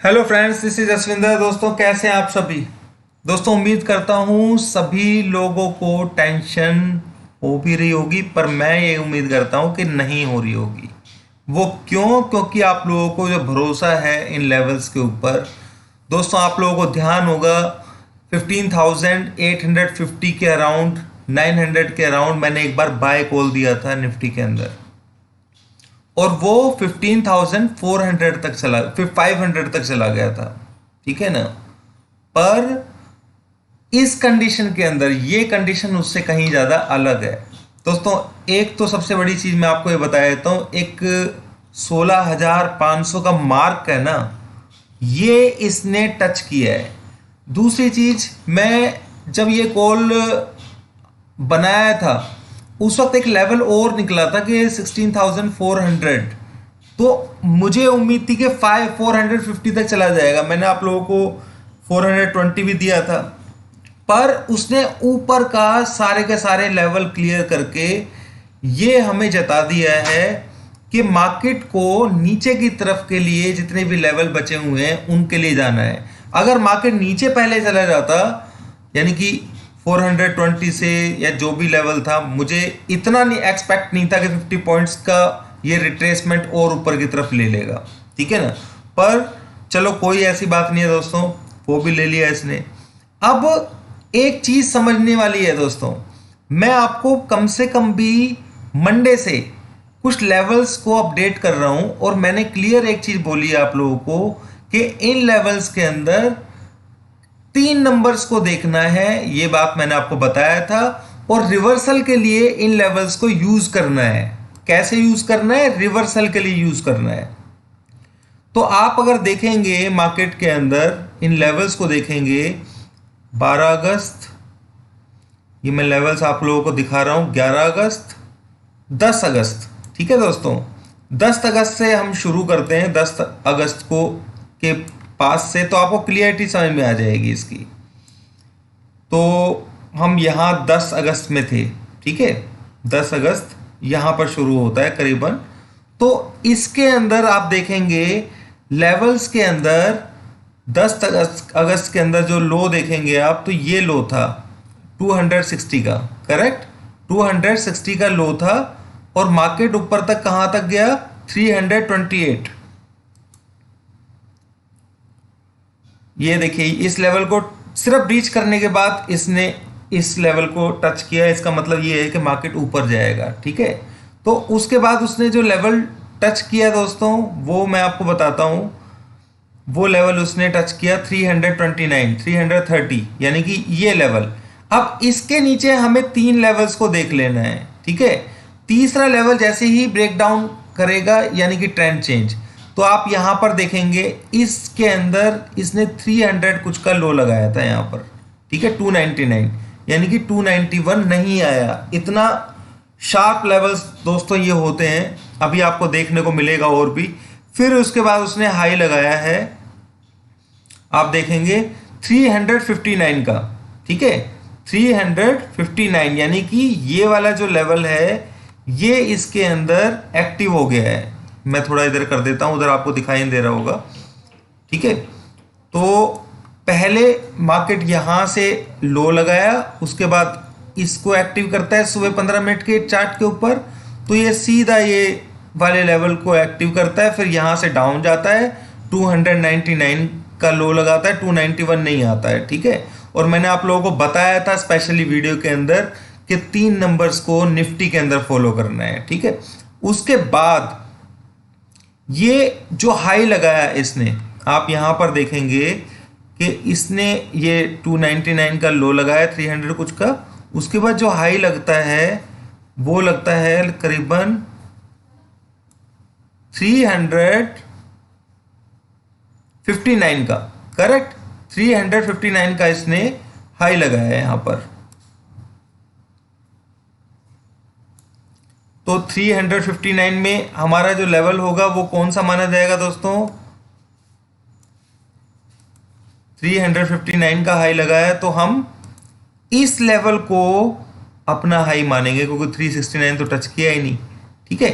Hello friends, this is Jaswinder. दोस्तों, कैसे हैं आप सभी? दोस्तों, उम्मीद करता हूँ सभी लोगों को टेंशन हो भी रही होगी, पर मैं ये उम्मीद करता हूँ कि नहीं हो रही होगी। वो क्यों? क्योंकि आप लोगों को जो भरोसा है इन लेवल्स के ऊपर, दोस्तों आप लोगों को ध्यान होगा 15,850 के अराउंड, 900 के अराउंड मैंने एक बार बाय कॉल दिया था निफ्टी के अंदर, और वो 15,400 तक चला, फिर 500 तक चला गया था। ठीक है ना? पर इस कंडीशन के अंदर ये कंडीशन उससे कहीं ज़्यादा अलग है। दोस्तों, एक तो सबसे बड़ी चीज़ मैं आपको ये बता देता हूँ, एक 16,500 का मार्क है ना, ये इसने टच किया है। दूसरी चीज़, मैं जब ये कॉल बनाया था उस वक्त एक लेवल और निकला था कि 16,400, तो मुझे उम्मीद थी कि 450 तक चला जाएगा। मैंने आप लोगों को 420 भी दिया था, पर उसने ऊपर का सारे के सारे लेवल क्लियर करके ये हमें जता दिया है कि मार्केट को नीचे की तरफ के लिए जितने भी लेवल बचे हुए हैं उनके लिए जाना है। अगर मार्केट नीचे पहले चला जाता, यानी कि 420 से या जो भी लेवल था, मुझे इतना नहीं एक्सपेक्ट नहीं था कि 50 पॉइंट्स का ये रिट्रेसमेंट और ऊपर की तरफ ले लेगा। ठीक है ना? पर चलो, कोई ऐसी बात नहीं है दोस्तों, वो भी ले लिया इसने। अब एक चीज समझने वाली है दोस्तों, मैं आपको कम से कम भी मंडे से कुछ लेवल्स को अपडेट कर रहा हूं, और मैंने क्लियर एक चीज बोली है आप लोगों को कि इन लेवल्स के अंदर 3 नंबर्स को देखना है। ये बात मैंने आपको बताया था, और रिवर्सल के लिए इन लेवल्स को यूज करना है। कैसे यूज करना है? रिवर्सल के लिए यूज करना है। तो आप अगर देखेंगे मार्केट के अंदर इन लेवल्स को देखेंगे, 12 अगस्त, ये मैं लेवल्स आप लोगों को दिखा रहा हूं, 11 अगस्त, 10 अगस्त। ठीक है दोस्तों, 10 अगस्त से हम शुरू करते हैं, 10 अगस्त को के पास से, तो आपको क्लियरिटी समझ में आ जाएगी इसकी। तो हम यहाँ 10 अगस्त में थे। ठीक है, 10 अगस्त यहाँ पर शुरू होता है करीबन। तो इसके अंदर आप देखेंगे लेवल्स के अंदर 10 अगस्त के अंदर जो लो देखेंगे आप, तो ये लो था 260 का। करेक्ट, 260 का लो था, और मार्केट ऊपर तक कहां तक गया? 328। ये देखिए, इस लेवल को सिर्फ ब्रीच करने के बाद इसने इस लेवल को टच किया। इसका मतलब ये है कि मार्केट ऊपर जाएगा। ठीक है, तो उसके बाद उसने जो लेवल टच किया दोस्तों, वो मैं आपको बताता हूं। वो लेवल उसने टच किया 329, 330, यानी कि ये लेवल। अब इसके नीचे हमें 3 लेवल्स को देख लेना है। ठीक है, तीसरा लेवल जैसे ही ब्रेक डाउन करेगा, यानी कि ट्रेंड चेंज, तो आप यहां पर देखेंगे इसके अंदर इसने 300 कुछ का लो लगाया था यहां पर। ठीक है, 299, यानी कि 291 नहीं आया। इतना शार्प लेवल्स दोस्तों ये होते हैं, अभी आपको देखने को मिलेगा और भी। फिर उसके बाद उसने हाई लगाया है, आप देखेंगे 359 का। ठीक है, 359, यानी कि ये वाला जो लेवल है ये इसके अंदर एक्टिव हो गया है। मैं थोड़ा इधर कर देता हूं, उधर आपको दिखाई नहीं दे रहा होगा। ठीक है, तो पहले मार्केट यहां से लो लगाया, उसके बाद इसको एक्टिव करता है सुबह 15 मिनट के चार्ट के ऊपर, तो ये सीधा ये वाले लेवल को एक्टिव करता है। फिर यहां से डाउन जाता है, 299 का लो लगाता है, 291 नहीं आता है। ठीक है, और मैंने आप लोगों को बताया था स्पेशली वीडियो के अंदर कि 3 नंबर्स को निफ्टी के अंदर फॉलो करना है। ठीक है, उसके बाद ये जो हाई लगाया इसने, आप यहां पर देखेंगे कि इसने ये 299 का लो लगाया, 300 कुछ का। उसके बाद जो हाई लगता है वो लगता है करीबन 359 का। करेक्ट, 359 का इसने हाई लगाया है यहां पर। तो 359 में हमारा जो लेवल होगा वो कौन सा माना जाएगा दोस्तों? 359 का हाई लगाया, तो हम इस लेवल को अपना हाई मानेंगे, क्योंकि 369 तो टच किया ही नहीं। ठीक है,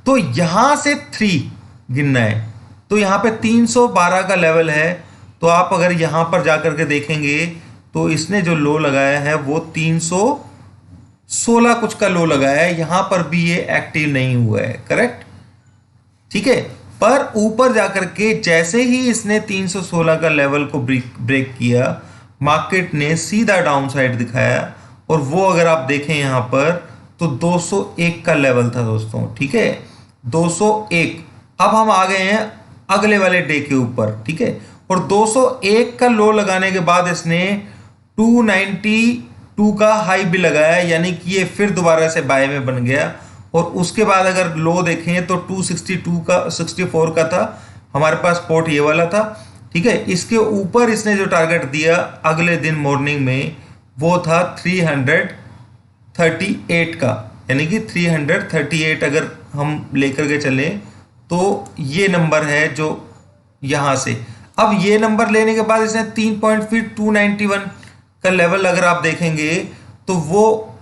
तो यहां से 3 गिनना है। तो यहाँ पे 312 का लेवल है। तो आप अगर यहाँ पर जाकर के देखेंगे तो इसने जो लो लगाया है वो 316 कुछ का लो लगाया है, यहाँ पर भी ये एक्टिव नहीं हुआ है, करेक्ट, ठीक है। पर ऊपर जाकर के जैसे ही इसने 316 का लेवल को ब्रेक किया, मार्केट ने सीधा डाउन साइड दिखाया, और वो अगर आप देखें यहाँ पर तो 201 का लेवल था दोस्तों, ठीक है, 201। अब हम आ गए हैं अगले वाले डे के ऊपर, ठीक है, और 201 का लो लगाने के बाद इसने 292 का हाई भी लगाया, यानी कि ये फिर दोबारा से बाय में बन गया। और उसके बाद अगर लो देखें तो 262 का 64 का था हमारे पास, स्पॉट ये वाला था, ठीक है। इसके ऊपर इसने जो टारगेट दिया अगले दिन मॉर्निंग में वो था 338 का, यानी कि 338 अगर हम लेकर के चलें तो ये नंबर है जो यहाँ से। अब ये नंबर लेने के बाद इसने 3 पॉइंट फिर 291 का लेवल अगर आप देखेंगे तो वो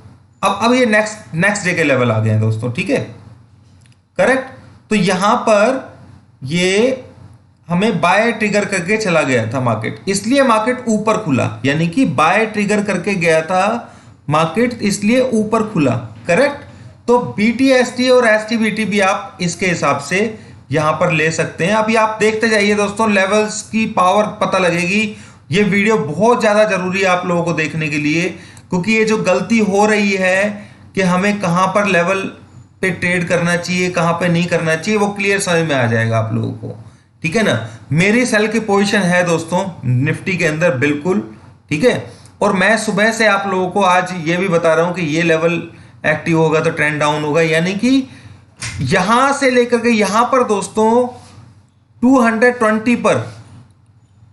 अब ये नेक्स्ट डे के लेवल आ गए हैं दोस्तों, ठीक है, करेक्ट। तो यहां पर ये हमें बाय ट्रिगर करके चला गया था मार्केट, इसलिए मार्केट ऊपर खुला, यानी कि बाय ट्रिगर करके गया था मार्केट, इसलिए ऊपर खुला, करेक्ट। तो BTST और STBT भी आप इसके हिसाब से यहां पर ले सकते हैं। अभी आप देखते जाइए दोस्तों, लेवल्स की पावर पता लगेगी। ये वीडियो बहुत ज्यादा जरूरी है आप लोगों को देखने के लिए, क्योंकि ये जो गलती हो रही है कि हमें कहां पर लेवल पे ट्रेड करना चाहिए, कहां पे नहीं करना चाहिए, वो क्लियर समझ में आ जाएगा आप लोगों को, ठीक है ना। मेरी सेल की पोजीशन है दोस्तों निफ्टी के अंदर, बिल्कुल, ठीक है। और मैं सुबह से आप लोगों को आज ये भी बता रहा हूं कि ये लेवल एक्टिव होगा तो ट्रेंड डाउन होगा, यानी कि यहां से लेकर के यहां पर दोस्तों 220 पर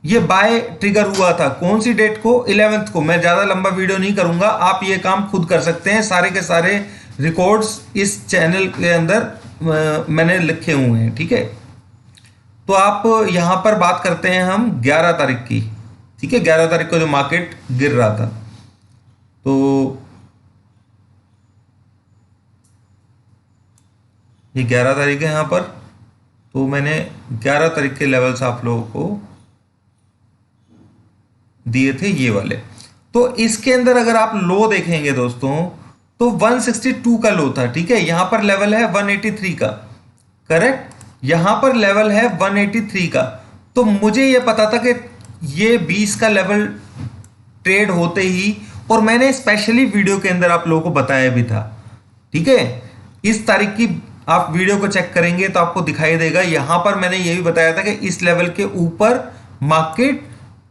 ये बाय ट्रिगर हुआ था। कौन सी डेट को? 11th को। मैं ज्यादा लंबा वीडियो नहीं करूंगा, आप ये काम खुद कर सकते हैं। सारे के सारे रिकॉर्ड्स इस चैनल के अंदर मैंने लिखे हुए हैं, ठीक है। तो आप यहां पर बात करते हैं हम 11 तारीख की, ठीक है, 11 तारीख को जो मार्केट गिर रहा था, तो ये 11 तारीख है यहां पर। तो मैंने 11 तारीख के लेवल्स आप लोगों को दिए थे ये वाले। तो इसके अंदर अगर आप लो देखेंगे दोस्तों तो 162 का लो था, ठीक है। यहां पर लेवल है 183 का, करेक्ट, यहां पर लेवल है 183 का। तो मुझे यह पता था कि ये 20 का लेवल ट्रेड होते ही, और मैंने स्पेशली वीडियो के अंदर आप लोगों को बताया भी था, ठीक है। इस तारीख की आप वीडियो को चेक करेंगे तो आपको दिखाई देगा, यहां पर मैंने ये भी बताया था कि इस लेवल के ऊपर मार्केट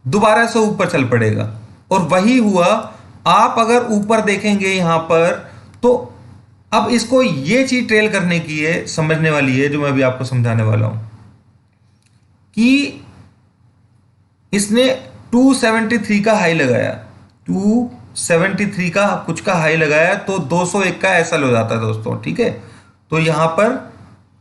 दोबारा से ऊपर चल पड़ेगा, और वही हुआ। आप अगर ऊपर देखेंगे यहां पर तो अब इसको ये चीज ट्रेल करने की है, समझने वाली है, जो मैं अभी आपको समझाने वाला हूं कि इसने 273 का हाई लगाया, 273 का कुछ का हाई लगाया, तो 201 का ऐसा लो जाता है दोस्तों, ठीक है। तो यहां पर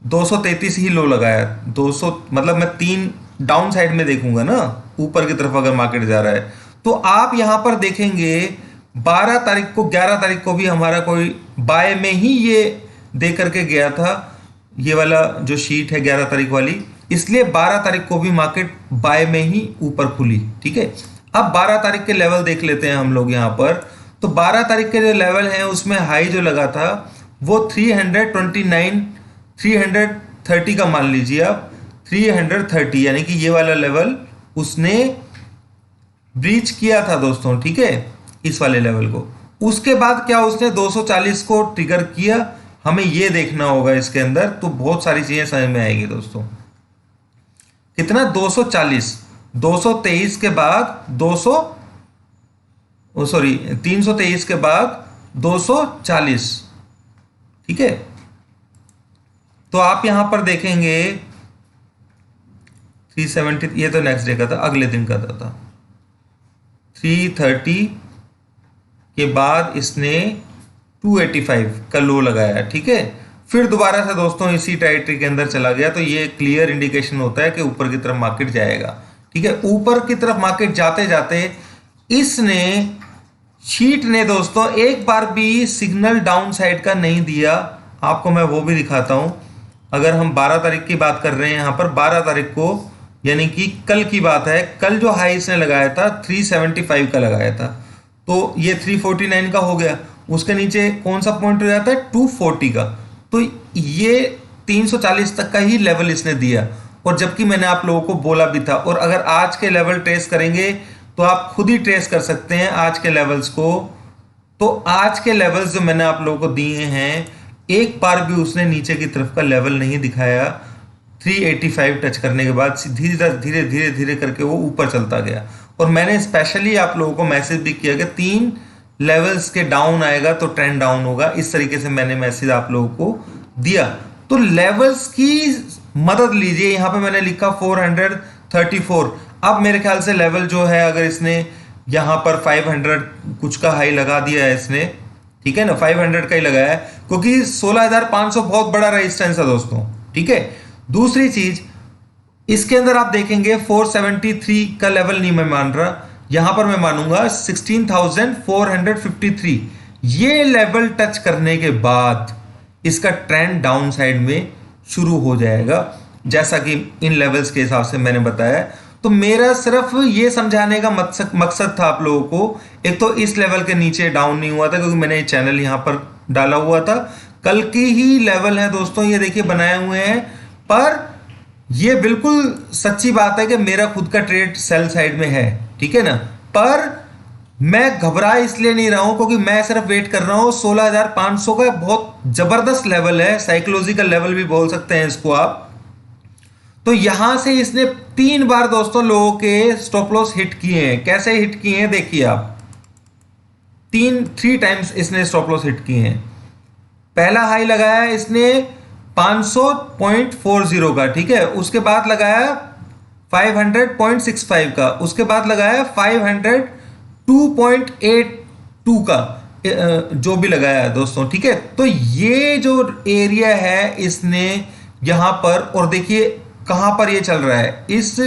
233 ही लो लगाया, 200 मतलब मैं 3 डाउन साइड में देखूंगा ना, ऊपर की तरफ अगर मार्केट जा रहा है। तो आप यहां पर देखेंगे 12 तारीख को 11 तारीख को भी हमारा कोई बाय में ही ये दे करके गया था, ये वाला जो शीट है 11 तारीख वाली, इसलिए 12 तारीख को भी मार्केट बाय में ही ऊपर खुली, ठीक है। अब 12 तारीख के लेवल देख लेते हैं हम लोग यहां पर। तो 12 तारीख के जो लेवल है उसमें हाई जो लगा था वो 329 330 का मान लीजिए आप, 330, यानी कि ये वाला लेवल उसने ब्रीच किया था दोस्तों, ठीक है, इस वाले लेवल को। उसके बाद क्या उसने 240 को ट्रिगर किया, हमें ये देखना होगा इसके अंदर, तो बहुत सारी चीजें समझ में आएगी दोस्तों। कितना? 240, 223 के बाद 323 के बाद 240, ठीक है। तो आप यहां पर देखेंगे 370, ये तो नेक्स्ट डे का था, अगले दिन का था। 330 के बाद इसने 285 का लो लगाया, ठीक है। फिर दोबारा से दोस्तों इसी टेरिटरी के अंदर चला गया, तो ये क्लियर इंडिकेशन होता है कि ऊपर की तरफ मार्केट जाएगा, ठीक है। ऊपर की तरफ मार्केट जाते जाते इसने शीट ने दोस्तों एक बार भी सिग्नल डाउन साइड का नहीं दिया, आपको मैं वो भी दिखाता हूं। अगर हम 12 तारीख की बात कर रहे हैं यहाँ पर 12 तारीख को, यानी कि कल की बात है, कल जो हाई इसने लगाया था 375 का लगाया था, तो ये 349 का हो गया। उसके नीचे कौन सा पॉइंट हो जाता है, 240 का। तो ये 340 तक का ही लेवल इसने दिया, और जबकि मैंने आप लोगों को बोला भी था। और अगर आज के लेवल ट्रेस करेंगे तो आप खुद ही ट्रेस कर सकते हैं आज के लेवल्स को। तो आज के लेवल्स जो मैंने आप लोगों को दिए हैं, एक बार भी उसने नीचे की तरफ का लेवल नहीं दिखाया। 385 टच करने के बाद धीरे धीरे धीरे धीरे करके वो ऊपर चलता गया। और मैंने स्पेशली आप लोगों को मैसेज भी किया कि 3 लेवल्स के डाउन आएगा तो ट्रेंड डाउन होगा। इस तरीके से मैंने मैसेज आप लोगों को दिया। तो लेवल्स की मदद लीजिए। यहाँ पे मैंने लिखा 434। अब मेरे ख्याल से लेवल जो है, अगर इसने यहाँ पर 500 कुछ का हाई लगा दिया है इसने, ठीक है ना, 500 का ही लगाया है, क्योंकि 16,500 बहुत बड़ा रेजिस्टेंस है दोस्तों, ठीक है। दूसरी चीज, इसके अंदर आप देखेंगे 473 का लेवल नहीं मैं मान रहा, यहां पर मैं मानूंगा 16,453। ये लेवल टच करने के बाद इसका ट्रेंड डाउन साइड में शुरू हो जाएगा, जैसा कि इन लेवल्स के हिसाब से मैंने बताया। तो मेरा सिर्फ ये समझाने का मकसद था आप लोगों को। एक तो इस लेवल के नीचे डाउन नहीं हुआ था, क्योंकि मैंने ये चैनल यहां पर डाला हुआ था। कल की ही लेवल है दोस्तों, ये देखिए बनाए हुए हैं। पर ये बिल्कुल सच्ची बात है कि मेरा खुद का ट्रेड सेल साइड में है, ठीक है ना। पर मैं घबरा इसलिए नहीं रहा हूं, क्योंकि मैं सिर्फ वेट कर रहा हूं। 16,500 का बहुत जबरदस्त लेवल है, साइकोलॉजिकल लेवल भी बोल सकते हैं इसको आप। तो यहां से इसने 3 बार दोस्तों लोगों के स्टॉप लॉस हिट किए हैं। कैसे हिट किए हैं देखिए आप, 3 टाइम्स इसने स्टॉप लॉस हिट किए हैं। पहला हाई लगाया इसने 500.40 का, ठीक है। उसके बाद लगाया 500.65 का, उसके बाद लगाया 502.82 का, जो भी लगाया है दोस्तों, ठीक है। तो ये जो एरिया है इसने यहां पर, और देखिए कहां पर ये चल रहा है, इस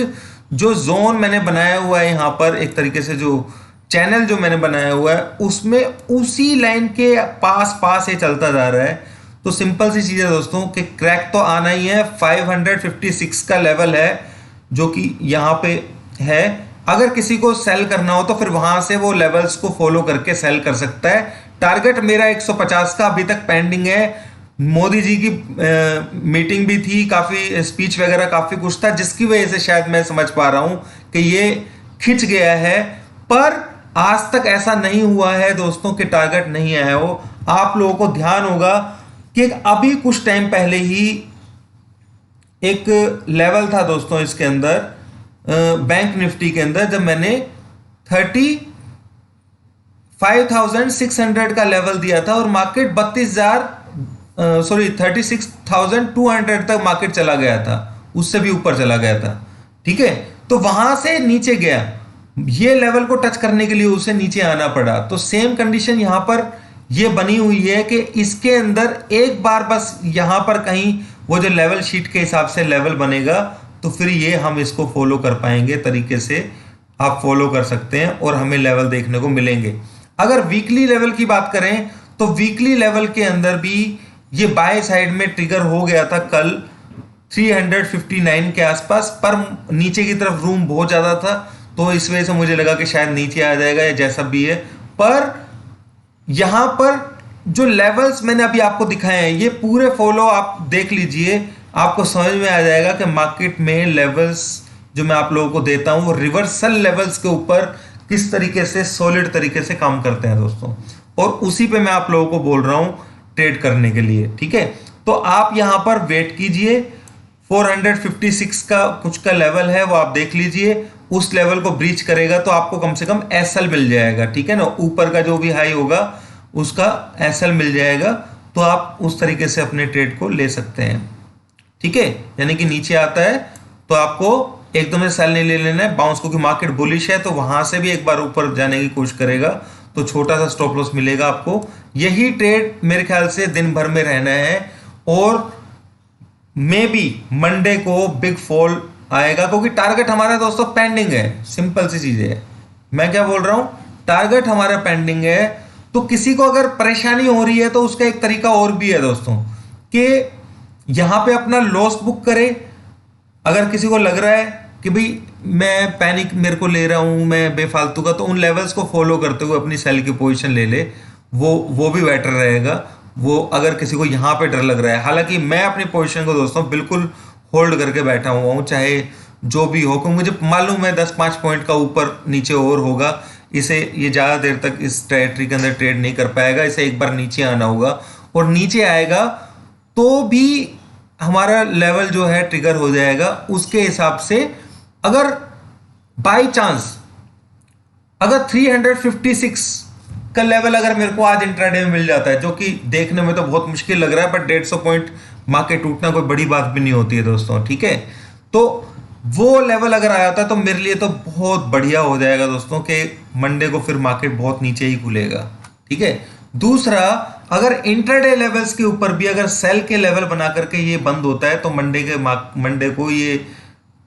जो जोन मैंने बनाया हुआ है यहां पर, एक तरीके से जो चैनल जो मैंने बनाया हुआ है उसमें उसी लाइन के पास पास ये चलता जा रहा है। तो सिंपल सी चीज है दोस्तों कि क्रैक तो आना ही है। 556 का लेवल है जो कि यहां पे है। अगर किसी को सेल करना हो तो फिर वहां से वो लेवल्स को फॉलो करके सेल कर सकता है। टारगेट मेरा 150 का अभी तक पेंडिंग है। मोदी जी की मीटिंग भी थी, काफी स्पीच वगैरह काफी कुछ था, जिसकी वजह से शायद मैं समझ पा रहा हूं कि ये खिंच गया है। पर आज तक ऐसा नहीं हुआ है दोस्तों कि टारगेट नहीं आया हो। आप लोगों को ध्यान होगा कि अभी कुछ टाइम पहले ही एक लेवल था दोस्तों इसके अंदर, बैंक निफ्टी के अंदर, जब मैंने 35,600 का लेवल दिया था और मार्केट 36,200 तक मार्केट चला गया था, उससे भी ऊपर चला गया था, ठीक है। तो वहां से नीचे गया, ये लेवल को टच करने के लिए उसे नीचे आना पड़ा। तो सेम कंडीशन यहां पर ये बनी हुई है कि इसके अंदर एक बार बस यहां पर कहीं वो जो लेवल शीट के हिसाब से लेवल बनेगा, तो फिर ये हम इसको फॉलो कर पाएंगे, तरीके से आप फॉलो कर सकते हैं और हमें लेवल देखने को मिलेंगे। अगर वीकली लेवल की बात करें तो वीकली लेवल के अंदर भी ये बाय साइड में ट्रिगर हो गया था कल 359 के आसपास, पर नीचे की तरफ रूम बहुत ज्यादा था, तो इस वजह से मुझे लगा कि शायद नीचे आ जाएगा या जैसा भी है। पर यहां पर जो लेवल्स मैंने अभी आपको दिखाए हैं, ये पूरे फॉलो आप देख लीजिए, आपको समझ में आ जाएगा कि मार्केट में लेवल्स जो मैं आप लोगों को देता हूं वो रिवर्सल लेवल्स के ऊपर किस तरीके से सॉलिड तरीके से काम करते हैं दोस्तों, और उसी पे मैं आप लोगों को बोल रहा हूं ट्रेड करने के लिए, ठीक है। तो आप यहां पर वेट कीजिए, 456 का कुछ का लेवल है वो आप देख लीजिए, उस लेवल को ब्रीच करेगा तो आपको कम से कम एसएल मिल जाएगा, ठीक है ना। ऊपर का जो भी हाई होगा उसका एसएल मिल जाएगा, तो आप उस तरीके से अपने ट्रेड को ले सकते हैं, ठीक है। यानी कि नीचे आता है तो आपको एकदम से सेल नहीं ले लेना है, बाउंस, क्योंकि मार्केट बुलिश है तो वहां से भी एक बार ऊपर जाने की कोशिश करेगा तो छोटा सा स्टॉप लॉस मिलेगा आपको। यही ट्रेड मेरे ख्याल से दिन भर में रहना है, और मे बी मंडे को बिग फॉल आएगा, क्योंकि टारगेट हमारा दोस्तों पेंडिंग है। सिंपल सी चीज है, मैं क्या बोल रहा हूं, टारगेट हमारा पेंडिंग है। तो किसी को अगर परेशानी हो रही है तो उसका एक तरीका और भी है दोस्तों कि यहां पे अपना लॉस बुक करे। अगर किसी को लग रहा है कि भाई मैं पैनिक मेरे को ले रहा हूं मैं बेफालतू का, तो उन लेवल्स को फॉलो करते हुए अपनी सेल की पोजीशन ले ले, वो भी बेटर रहेगा। वो अगर किसी को यहाँ पे डर लग रहा है, हालांकि मैं अपनी पोजीशन को दोस्तों बिल्कुल होल्ड करके बैठा हुआ हूँ, चाहे जो भी हो, क्योंकि मुझे मालूम है 10-5 पॉइंट का ऊपर नीचे और होगा, इसे ये ज़्यादा देर तक इस टेरिटरी के अंदर ट्रेड नहीं कर पाएगा, इसे एक बार नीचे आना होगा, और नीचे आएगा तो भी हमारा लेवल जो है ट्रिगर हो जाएगा। उसके हिसाब से अगर बाय चांस अगर 356 का लेवल अगर मेरे को आज इंट्राडे में मिल जाता है, जो कि देखने में तो बहुत मुश्किल लग रहा है, बट 150 पॉइंट मार्केट टूटना कोई बड़ी बात भी नहीं होती है दोस्तों, ठीक है। तो वो लेवल अगर आया था तो मेरे लिए तो बहुत बढ़िया हो जाएगा दोस्तों, कि मंडे को फिर मार्केट बहुत नीचे ही खुलेगा, ठीक है। दूसरा, अगर इंट्राडे लेवल्स के ऊपर भी अगर सेल के लेवल बना करके ये बंद होता है तो मंडे को ये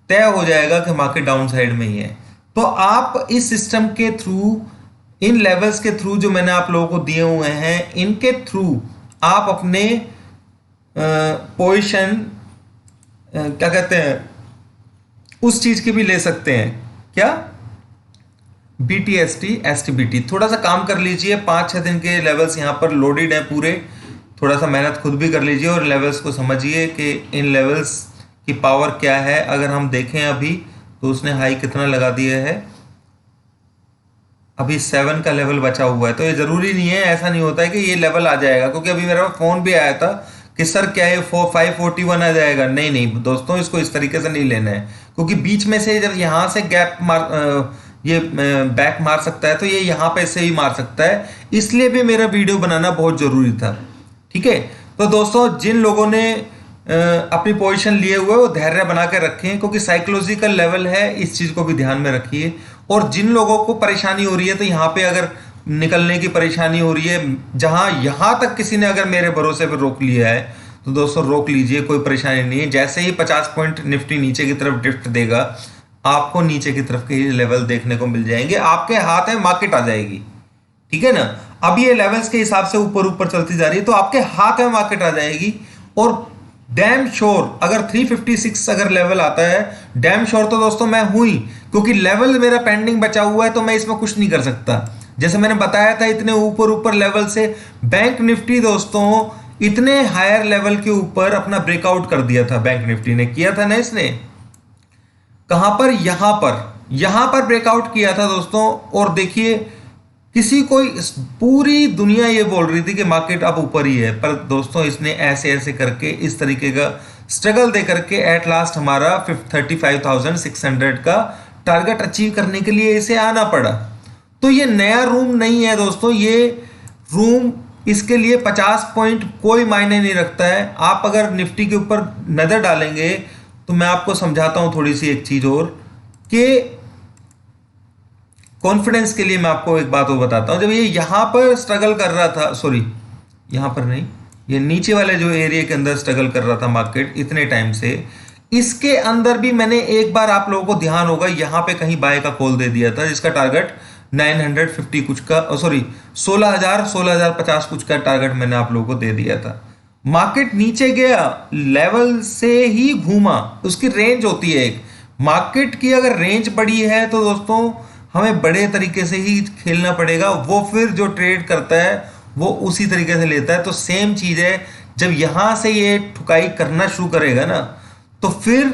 तय हो जाएगा कि मार्केट डाउन साइड में ही है। तो आप इस सिस्टम के थ्रू, इन लेवल्स के थ्रू जो मैंने आप लोगों को दिए हुए हैं, इनके थ्रू आप अपने पोजीशन क्या कहते हैं उस चीज की भी ले सकते हैं, क्या, BTST STBT। थोड़ा सा काम कर लीजिए, 5-6 दिन के लेवल्स यहाँ पर लोडेड हैं पूरे, थोड़ा सा मेहनत खुद भी कर लीजिए और लेवल्स को समझिए कि इन लेवल्स की पावर क्या है। अगर हम देखें अभी तो उसने हाई कितना लगा दिया है, अभी 7 का लेवल बचा हुआ है। तो ये जरूरी नहीं है, ऐसा नहीं होता है कि ये लेवल आ जाएगा, क्योंकि अभी मेरा फोन भी आया था कि सर क्या है 541 आ जाएगा। नहीं नहीं दोस्तों, इसको इस तरीके से नहीं लेना है, क्योंकि बीच में से जब यहां से गैप ये बैक मार सकता है तो ये यहाँ पे से ही मार सकता है, इसलिए भी मेरा वीडियो बनाना बहुत जरूरी था, ठीक है। तो दोस्तों, जिन लोगों ने अपनी पोजीशन लिए हुए वो धैर्य बना के रखें, क्योंकि साइकोलॉजिकल लेवल है, इस चीज को भी ध्यान में रखिए। और जिन लोगों को परेशानी हो रही है, तो यहाँ पे अगर निकलने की परेशानी हो रही है, जहां यहां तक किसी ने अगर मेरे भरोसे पर रोक लिया है तो दोस्तों रोक लीजिए, कोई परेशानी नहीं है। जैसे ही 50 पॉइंट निफ्टी नीचे की तरफ ड्रिफ्ट देगा, आपको नीचे की तरफ के लेवल देखने को मिल जाएंगे, आपके हाथ में मार्केट आ जाएगी, ठीक है ना। अब ये लेवल्स के हिसाब से ऊपर ऊपर चलती जा रही है, तो आपके हाथ में मार्केट आ जाएगी। और डैम श्योर अगर 356 अगर लेवल आता है, डैम श्योर तो दोस्तों मैं हूं ही, क्योंकि लेवल मेरा पेंडिंग बचा हुआ है, तो मैं इसमें कुछ नहीं कर सकता। जैसे मैंने बताया था, इतने ऊपर ऊपर लेवल से बैंक निफ्टी दोस्तों इतने हायर लेवल के ऊपर अपना ब्रेकआउट कर दिया था, बैंक निफ्टी ने किया था ना, इसने कहां पर, यहां पर ब्रेकआउट किया था दोस्तों। और देखिए, किसी को पूरी दुनिया ये बोल रही थी कि मार्केट अब ऊपर ही है, पर दोस्तों इसने ऐसे ऐसे करके इस तरीके का स्ट्रगल दे करके एट लास्ट हमारा 35,600 का टारगेट अचीव करने के लिए इसे आना पड़ा। तो ये नया रूम नहीं है दोस्तों, ये रूम, इसके लिए 50 पॉइंट कोई मायने नहीं रखता है। आप अगर निफ्टी के ऊपर नजर डालेंगे तो मैं आपको समझाता हूं थोड़ी सी एक चीज और, कि कॉन्फिडेंस के लिए मैं आपको एक बात और बताता हूं। जब ये यहां पर स्ट्रगल कर रहा था, सॉरी यहां पर नहीं, ये नीचे वाले जो एरिया के अंदर स्ट्रगल कर रहा था मार्केट इतने टाइम से, इसके अंदर भी मैंने एक बार, आप लोगों को ध्यान होगा, यहां पे कहीं बाय का कॉल दे दिया था, जिसका टारगेट 950 कुछ का, सॉरी 16,50 कुछ का टारगेट मैंने आप लोगों को दे दिया था। मार्केट नीचे गया, लेवल से ही घूमा, उसकी रेंज होती है एक, मार्केट की अगर रेंज बड़ी है तो दोस्तों हमें बड़े तरीके से ही खेलना पड़ेगा। वो फिर जो ट्रेड करता है वो उसी तरीके से लेता है। तो सेम चीज है, जब यहां से ये ठुकाई करना शुरू करेगा ना, तो फिर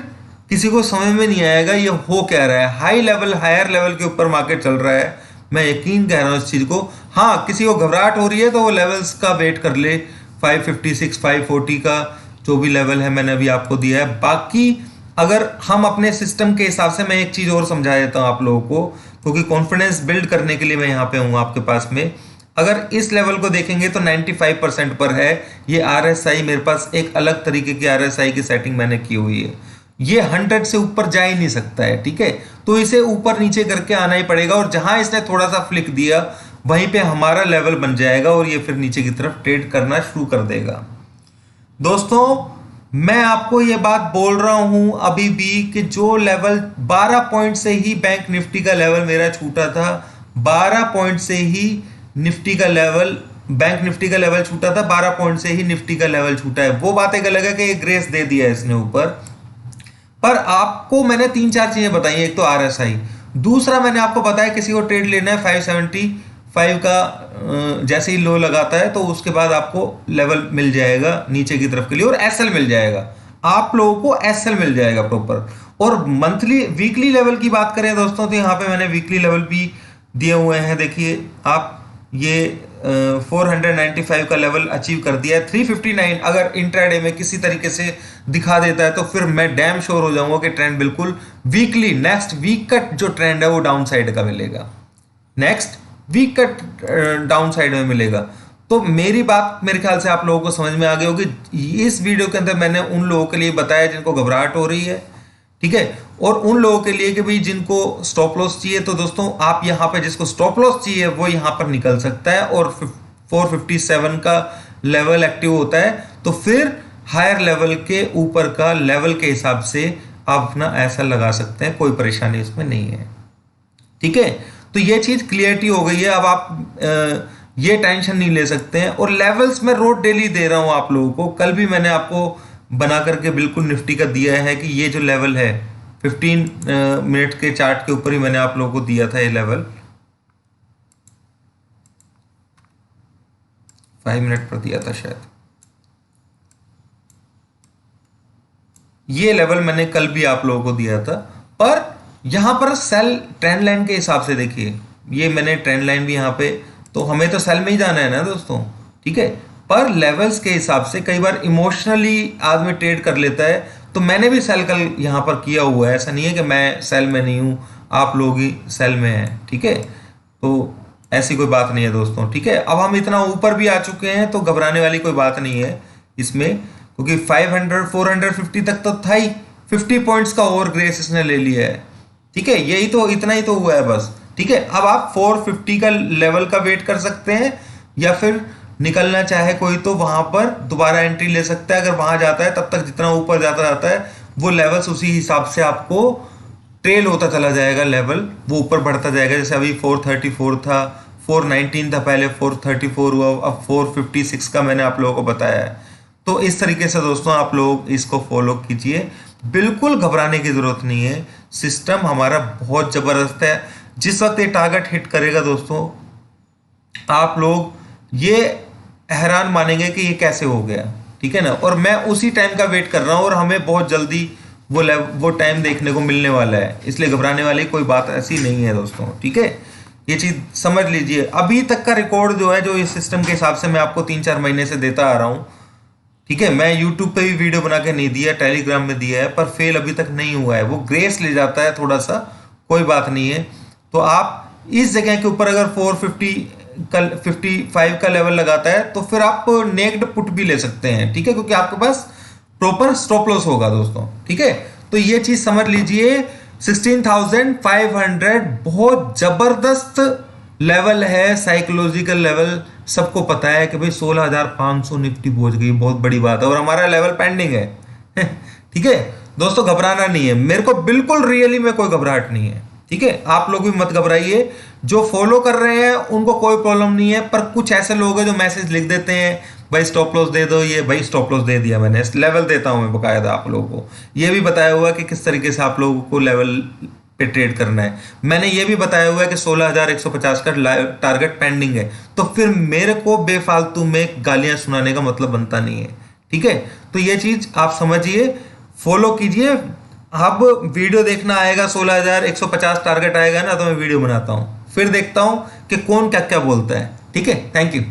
किसी को समझ में नहीं आएगा ये हो क्या रहा है। हाई लेवल, हायर लेवल के ऊपर मार्केट चल रहा है, मैं यकीन कह रहा हूं इस चीज को। हाँ, किसी को घबराहट हो रही है तो वो लेवल्स का वेट कर ले, 556 540 का जो भी लेवल है मैंने अभी आपको दिया है। बाकी अगर हम अपने सिस्टम के हिसाब से, मैं एक चीज और समझा देता हूं आप लोगों को, क्योंकि कॉन्फिडेंस बिल्ड करने के लिए मैं यहाँ पे हूँ आपके पास में। अगर इस लेवल को देखेंगे तो 95% पर है ये RSI, मेरे पास एक अलग तरीके की RSI की सेटिंग मैंने की हुई है, ये 100 से ऊपर जा ही नहीं सकता है, ठीक है। तो इसे ऊपर नीचे करके आना ही पड़ेगा, और जहां इसने थोड़ा सा फ्लिक दिया वहीं पे हमारा लेवल बन जाएगा और ये फिर नीचे की तरफ ट्रेड करना शुरू कर देगा। दोस्तों, मैं आपको ये बात बोल रहा हूं अभी भी कि जो लेवल 12 पॉइंट से ही बैंक निफ्टी का लेवल मेरा छूटा था, 12 पॉइंट से ही निफ्टी का लेवल बैंक निफ्टी का लेवल छूटा था 12 पॉइंट से ही निफ्टी का लेवल छूटा है, वो बात एक अलग है कि ग्रेस दे दिया है इसने ऊपर। पर आपको मैंने 3-4 चीजें बताई, एक तो आरएसआई, दूसरा मैंने आपको बताया किसी को ट्रेड लेना है 575 का जैसे ही लो लगाता है तो उसके बाद आपको लेवल मिल जाएगा नीचे की तरफ के लिए, और एसएल मिल जाएगा, आप लोगों को एसएल मिल जाएगा प्रॉपर। और मंथली वीकली लेवल की बात करें दोस्तों तो यहाँ पे मैंने वीकली लेवल भी दिए हुए हैं। देखिए आप ये 495 का लेवल अचीव कर दिया है। 359 अगर इंट्राडे में किसी तरीके से दिखा देता है तो फिर मैं डैम श्योर हो जाऊंगा कि ट्रेंड बिल्कुल वीकली नेक्स्ट वीक का जो ट्रेंड है वो डाउन साइड का मिलेगा, नेक्स्ट वीक का डाउन साइड में मिलेगा। तो मेरी बात मेरे ख्याल से आप लोगों को समझ में आ गई होगी। इस वीडियो के अंदर मैंने उन लोगों के लिए बताया जिनको घबराहट हो रही है, ठीक है, और उन लोगों के लिए कि भाई जिनको स्टॉप लॉस चाहिए तो दोस्तों आप यहाँ पे जिसको स्टॉप लॉस चाहिए वो यहाँ पर निकल सकता है, और 457 का लेवल एक्टिव होता है तो फिर हायर लेवल के ऊपर का लेवल के हिसाब से आप अपना ऐसा लगा सकते हैं, कोई परेशानी इसमें नहीं है, ठीक है। तो ये चीज क्लियरिटी हो गई है। अब आप ये टेंशन नहीं ले सकते हैं। और लेवल्स मैं रोज डेली दे रहा हूं आप लोगों को, कल भी मैंने आपको बना करके बिल्कुल निफ्टी का दिया है कि ये जो लेवल है 15 मिनट के चार्ट के ऊपर ही मैंने आप लोगों को दिया था, ये लेवल 5 मिनट पर दिया था शायद, ये लेवल मैंने कल भी आप लोगों को दिया था। पर यहां पर सेल ट्रेंड लाइन के हिसाब से देखिए, ये मैंने ट्रेंड लाइन भी यहां पे, तो हमें तो सेल में ही जाना है ना दोस्तों, ठीक है। पर लेवल्स के हिसाब से कई बार इमोशनली आदमी ट्रेड कर लेता है, तो मैंने भी सेल कल यहां पर किया हुआ है, ऐसा नहीं है कि मैं सेल में नहीं हूं, आप लोग ही सेल में हैं, ठीक है। तो ऐसी कोई बात नहीं है दोस्तों, ठीक है। अब हम इतना ऊपर भी आ चुके हैं तो घबराने वाली कोई बात नहीं है इसमें, क्योंकि 500 450 तक तो था ही, 50 पॉइंट्स का ओवर ग्रेस इसने ले लिया है, ठीक है। यही तो, इतना ही तो हुआ है बस, ठीक है। अब आप 450 का लेवल का वेट कर सकते हैं, या फिर निकलना चाहे कोई तो वहां पर दोबारा एंट्री ले सकता है। अगर वहां जाता है तब तक जितना ऊपर जाता जाता है वो लेवल्स उसी हिसाब से आपको ट्रेल होता चला जाएगा, लेवल वो ऊपर बढ़ता जाएगा। जैसे अभी 434 था, 419 था पहले, 434 हुआ, अब 456 का मैंने आप लोगों को बताया है। तो इस तरीके से दोस्तों आप लोग इसको फॉलो कीजिए, बिल्कुल घबराने की जरूरत नहीं है। सिस्टम हमारा बहुत जबरदस्त है। जिस वक्त ये टारगेट हिट करेगा दोस्तों, आप लोग ये हैरान मानेंगे कि ये कैसे हो गया, ठीक है ना। और मैं उसी टाइम का वेट कर रहा हूं और हमें बहुत जल्दी वो टाइम देखने को मिलने वाला है, इसलिए घबराने वाली कोई बात ऐसी नहीं है दोस्तों, ठीक है। ये चीज समझ लीजिए। अभी तक का रिकॉर्ड जो है, जो इस सिस्टम के हिसाब से मैं आपको 3-4 महीने से देता आ रहा हूं, ठीक है। मैं यूट्यूब पे भी वीडियो बना के नहीं दिया, टेलीग्राम में दिया है, पर फेल अभी तक नहीं हुआ है। वो ग्रेस ले जाता है थोड़ा सा, कोई बात नहीं है। तो आप इस जगह के ऊपर अगर 455 का लेवल लगाता है तो फिर आप नेक्ड पुट भी ले सकते हैं, ठीक है, क्योंकि आपके पास प्रॉपर स्टॉप लॉस होगा दोस्तों, ठीक है। तो ये चीज समझ लीजिए, 16,500 बहुत जबरदस्त लेवल है, साइकोलॉजिकल लेवल। सबको पता है कि भाई 16,500 निफ्टी पहुंच गई, बहुत बड़ी बात है, और हमारा लेवल पेंडिंग है ठीक है दोस्तों, घबराना नहीं है। मेरे को बिल्कुल रियली में कोई घबराहट नहीं है, ठीक है। आप लोग भी मत घबराइए, जो फॉलो कर रहे हैं उनको कोई प्रॉब्लम नहीं है। पर कुछ ऐसे लोग हैं जो मैसेज लिख देते हैं, भाई स्टॉप लॉस दे दो, ये भाई स्टॉप लॉस दे दिया मैंने, लेवल देता हूं मैं बकायदा आप लोगों को। ये भी बताया हुआ है कि किस तरीके से आप लोगों को लेवल पे ट्रेड करना है। मैंने ये भी बताया हुआ है कि 16,150 का टारगेट पेंडिंग है। तो फिर मेरे को बेफालतू में गालियां सुनाने का मतलब बनता नहीं है, ठीक है। तो ये चीज आप समझिए, फॉलो कीजिए। अब वीडियो देखना आएगा, 16,150 टारगेट आएगा ना, तो मैं वीडियो बनाता हूं, फिर देखता हूं कि कौन क्या क्या बोलता है, ठीक है। Thank you.